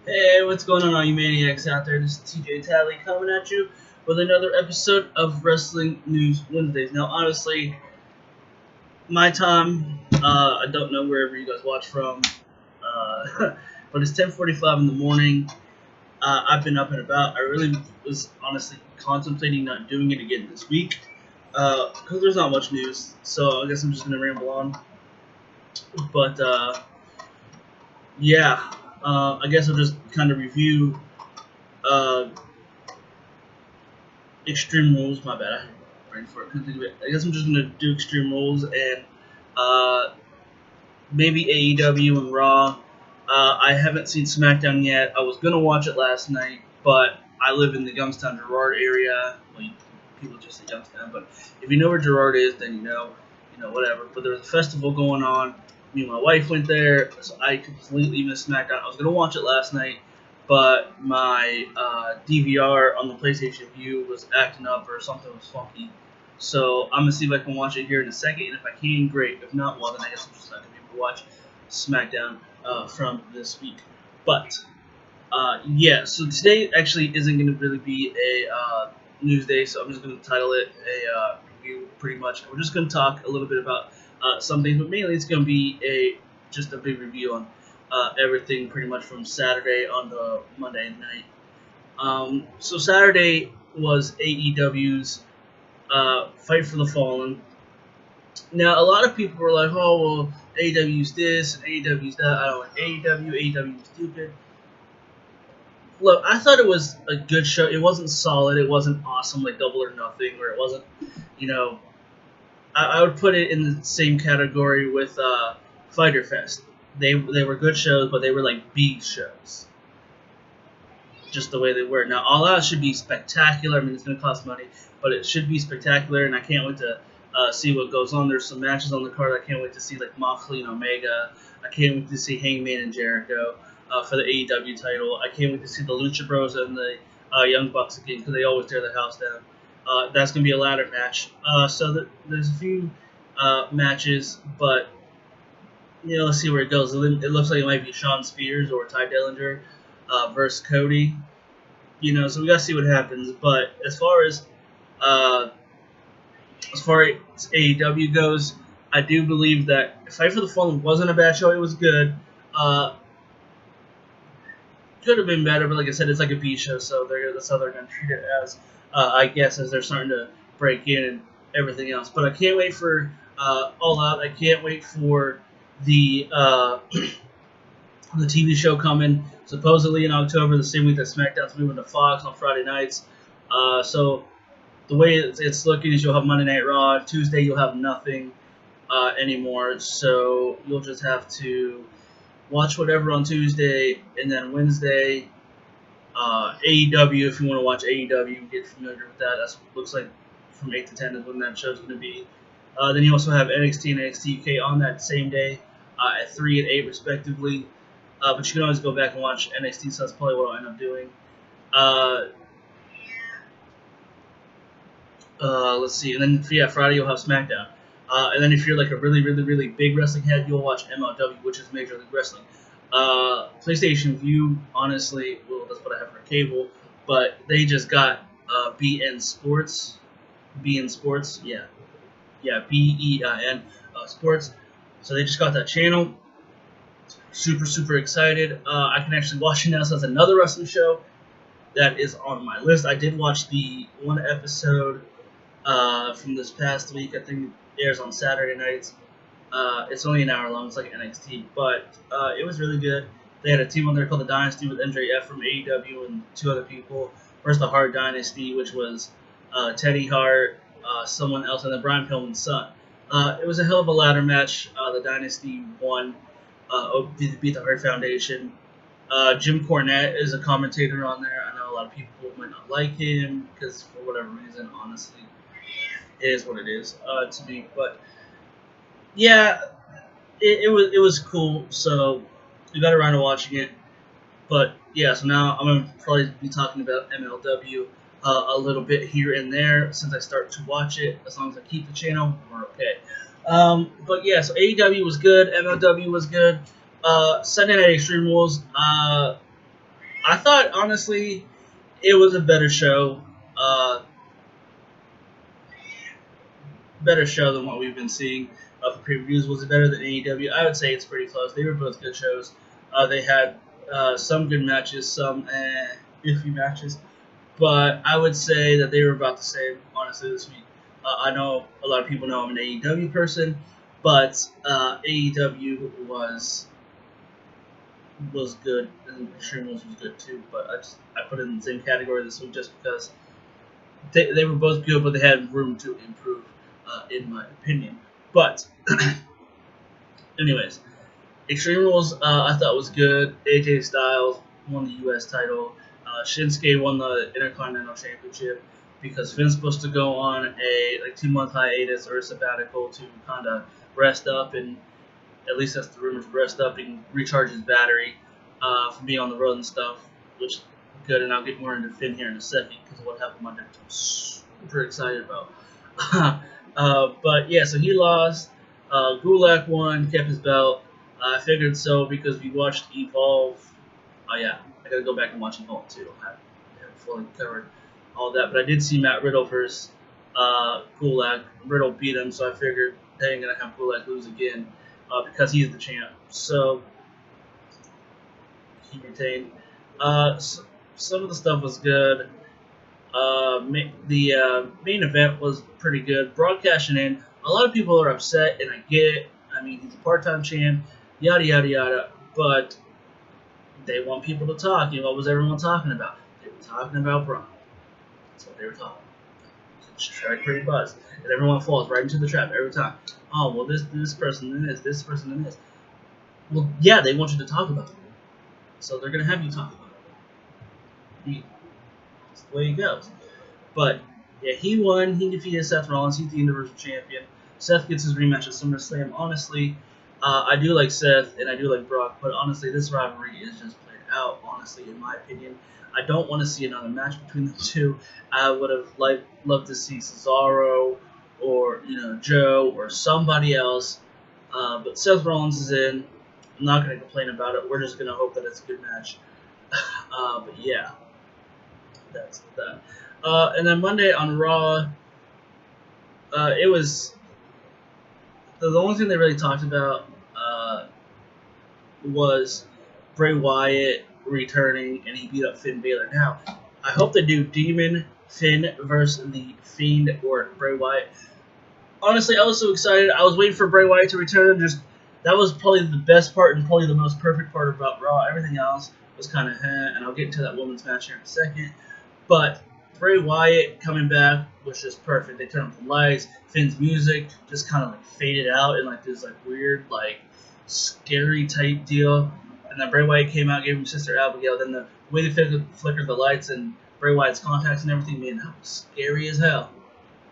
Hey, what's going on, all you maniacs out there? This is TJ Tally coming at you with another episode of Wrestling News Wednesdays. Now, honestly, my time, I don't know wherever you guys watch from, but it's 10:45 in the morning. I've been up and about. I really was honestly contemplating not doing it again this week because there's not much news. So I guess I'm just gonna ramble on. But yeah, I guess I'll just kind of review. Uh, Extreme Rules. My bad. I had a brain for it. Couldn't think of it. I guess I'm just gonna do Extreme Rules and uh, maybe AEW and Raw. I haven't seen SmackDown yet. I was gonna watch it last night, but I live in the Youngstown Girard area. Well, people just say Youngstown, but if you know where Girard is, then you know whatever. But there was a festival going on. Me and my wife went there, so I completely missed SmackDown. I was gonna watch it last night, but my DVR on the PlayStation View was acting up or something was funky. So I'm gonna see if I can watch it here in a second, and if I can, great. If not, well then I guess I'm just not gonna be able to watch SmackDown from this week. But yeah, so today actually isn't gonna really be a news day, so I'm just gonna title it a review. Pretty much, we're just gonna talk a little bit about some things, but mainly it's gonna be a just a big review on everything, pretty much from Saturday on the Monday night. So Saturday was AEW's Fight for the Fallen. Now, a lot of people were like, "Oh, well, AEW's this and AEW's that." I don't like AEW. AEW's stupid. Look, I thought it was a good show. It wasn't solid. It wasn't awesome like Double or Nothing, or it wasn't, you know. I would put it in the same category with Fighter Fest. They were good shows, but they were like B shows, just the way they were. Now, All Out should be spectacular. I mean, it's going to cost money, but it should be spectacular, and I can't wait to see what goes on. There's some matches on the card I can't wait to see, like Moxley and Omega. I can't wait to see Hangman and Jericho for the AEW title. I can't wait to see the Lucha Bros and the Young Bucks again because they always tear the house down. That's going to be a ladder match. There's a few matches, but let's see where it goes. It looks like it might be Sean Spears or Ty Dillinger versus Cody. So we gotta see what happens. But uh, as far as AEW goes, I do believe that Fight for the Fallen wasn't a bad show. It was good. Uh, could have been better, but like I said, it's like a B show, so that's how they're gonna treat it as. I guess as they're starting to break in and everything else. But I can't wait for All Out. I can't wait for the the TV show coming supposedly in October, the same week that SmackDown's moving to Fox on Friday nights. So the way it's looking is you'll have Monday Night Raw. Tuesday you'll have nothing anymore. So you'll just have to watch whatever on Tuesday, and then Wednesday AEW. If you want to watch AEW, get familiar with that. That looks like from 8 to 10 is when that show's going to be. Then you also have NXT and NXT UK on that same day at 3 and 8 respectively. But you can always go back and watch NXT, so that's probably what I'll end up doing. Uh, let's see, and then Friday you'll have SmackDown. And then if you're like a really, really, really big wrestling head, you'll watch MLW, which is Major League Wrestling. PlayStation View, honestly, well, that's what I have for cable, but they just got BN Sports. BN Sports, yeah, BEIN Sports. So they just got that channel. Super, super excited. I can actually watch it now, so that's another wrestling show that is on my list. I did watch the one episode from this past week. I think it airs on Saturday nights. It's only an hour long. It's like NXT, but it was really good. They had a team on there called the Dynasty with MJF from AEW and two other people. First, the Hart Dynasty, which was Teddy Hart, someone else, and then Brian Pillman's son. It was a hell of a ladder match. The Dynasty won, beat the Hart Foundation. Jim Cornette is a commentator on there. I know a lot of people might not like him because for whatever reason, honestly, it is what it is to me. But yeah, it was cool. So we got around to watching it. But yeah, so now I'm gonna probably be talking about MLW a little bit here and there since I start to watch it. As long as I keep the channel, we're okay. But yeah, so AEW was good, MLW was good. Sunday Night Extreme Rules. I thought honestly it was a better show. Uh, Better show than what we've been seeing for previews. Was it better than AEW? I would say it's pretty close. They were both good shows. They had some good matches, some iffy matches, but I would say that they were about the same, honestly, this week. I know a lot of people know I'm an AEW person, but AEW was good, and Extreme Rules was good too. But I put it in the same category this week just because they were both good, but they had room to improve, in my opinion. But anyways, Extreme Rules I thought was good. AJ Styles won the U.S. title. Shinsuke won the Intercontinental Championship because Finn's supposed to go on a 2-month hiatus or a sabbatical to kind of rest up, and at least that's the rumors, rest up and recharge his battery from being on the road and stuff, which is good. And I'll get more into Finn here in a second because of what happened Monday, which I'm super excited about. But yeah, so he lost. Gulak won, kept his belt. I figured so because we watched Evolve. Oh yeah, I gotta go back and watch Evolve too. I haven't fully covered all that, but I did see Matt Riddle versus Gulak. Riddle beat him, so I figured they ain't gonna have Gulak lose again because he's the champ. So he retained. Some of the stuff was good. The main event was pretty good. Broadcasting in, a lot of people are upset, and I get it. I mean, he's a part-time champ, yada yada yada. But they want people to talk. What was everyone talking about? They were talking about Braun. That's what they were talking about. Strike pretty buzz, and everyone falls right into the trap every time. Oh well, this person and this person and this. Well, yeah, they want you to talk about it, so they're gonna have you talk about it. That's the way it goes. But yeah, he won. He defeated Seth Rollins. He's the Universal Champion. Seth gets his rematch at SummerSlam. Honestly, I do like Seth and I do like Brock, but honestly, this rivalry is just played out. Honestly, in my opinion, I don't want to see another match between the two. I would have loved to see Cesaro or Joe or somebody else. But Seth Rollins is in. I'm not going to complain about it. We're just going to hope that it's a good match. But yeah, that's that. And then Monday on Raw, it was the only thing they really talked about was Bray Wyatt returning, and he beat up Finn Balor. Now, I hope they do Demon Finn versus the Fiend or Bray Wyatt. Honestly, I was so excited. I was waiting for Bray Wyatt to return. That was probably the best part and probably the most perfect part about Raw. Everything else was kind of and I'll get into that women's match here in a second. But Bray Wyatt coming back was just perfect. They turned up the lights. Finn's music just kind of faded out in this weird scary type deal. And then Bray Wyatt came out, gave him Sister Abigail. Then the way they flickered the lights and Bray Wyatt's contacts and everything, man, that was scary as hell.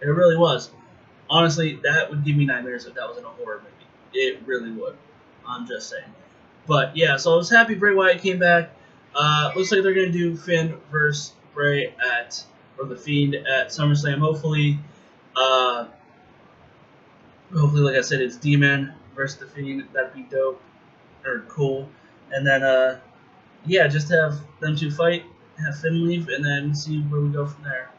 It really was. Honestly, that would give me nightmares if that was in a horror movie. It really would. I'm just saying. But yeah, so I was happy Bray Wyatt came back. Looks like they're gonna do Finn versus Bray or the Fiend at SummerSlam. Hopefully, like I said, it's Demon versus the Fiend. That'd be dope or cool. And then yeah, just have them two fight, have Finn leave, and then see where we go from there.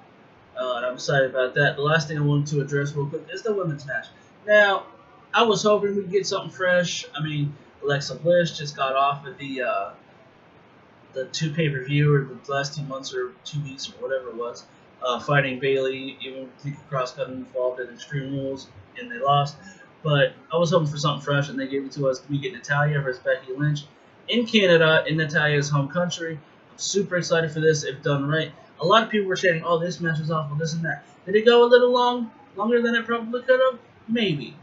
And I'm excited about that. The last thing I wanted to address real quick is the women's match. Now, I was hoping we'd get something fresh. I mean, Alexa Bliss just got off of the 2 pay-per-view or the last 2 months or 2 weeks or whatever it was, fighting Bayley, even with Nikki Cross got involved in Extreme Rules, and they lost. But I was hoping for something fresh, and they gave it to us. We get Natalya versus Becky Lynch in Canada, in Natalya's home country. I'm super excited for this if done right. A lot of people were saying, oh, this match was awful, this and that. Did it go a little longer than it probably could have? Maybe.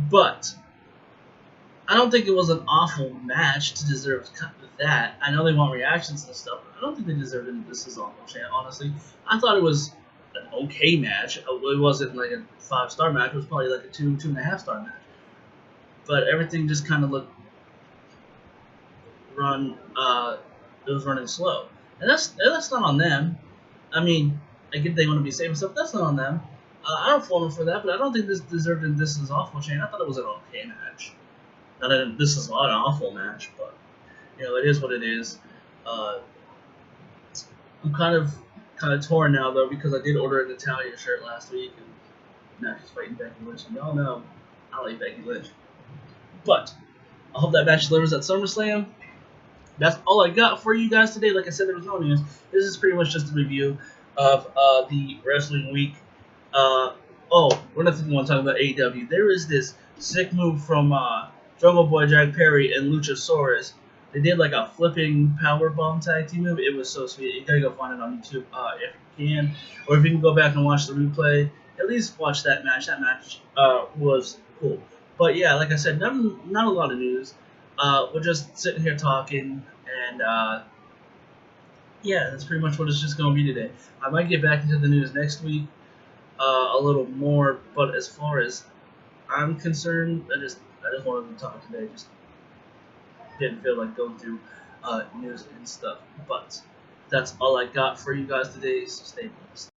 But I don't think it was an awful match to deserve that. I know they want reactions and stuff, but I don't think they deserved it. This is awful, honestly. I thought it was an okay match. It wasn't like a 5-star match. It was probably like a 2.5 star match. But everything just kind of looked it was running slow. And that's not on them. I mean, I get they want to be safe and stuff. That's not on them. I don't fault them for that, but I don't think this deserved it. This is awful, Shane. I thought it was an okay match. Not that this is not an awful match, but it is what it is. I'm kind of torn now though because I did order a Natalia shirt last week and now she's fighting Becky Lynch. And y'all know I like Becky Lynch, but I hope that match delivers at SummerSlam. That's all I got for you guys today. Like I said, there was no news. This is pretty much just a review of the wrestling week. We're not even want to talk about AEW. There is this sick move from Jungle Boy, Jack Perry, and Luchasaurus. They did like a flipping power bomb tag team move. It was so sweet. You gotta go find it on YouTube if you can, or if you can go back and watch the replay. At least watch that match. That match was cool. But yeah, like I said, not a lot of news. We're just sitting here talking, and yeah, that's pretty much what it's just gonna be today. I might get back into the news next week a little more, but as far as I'm concerned, I just wanted to talk today. Just didn't feel like going through news and stuff. But that's all I got for you guys today. So stay blessed.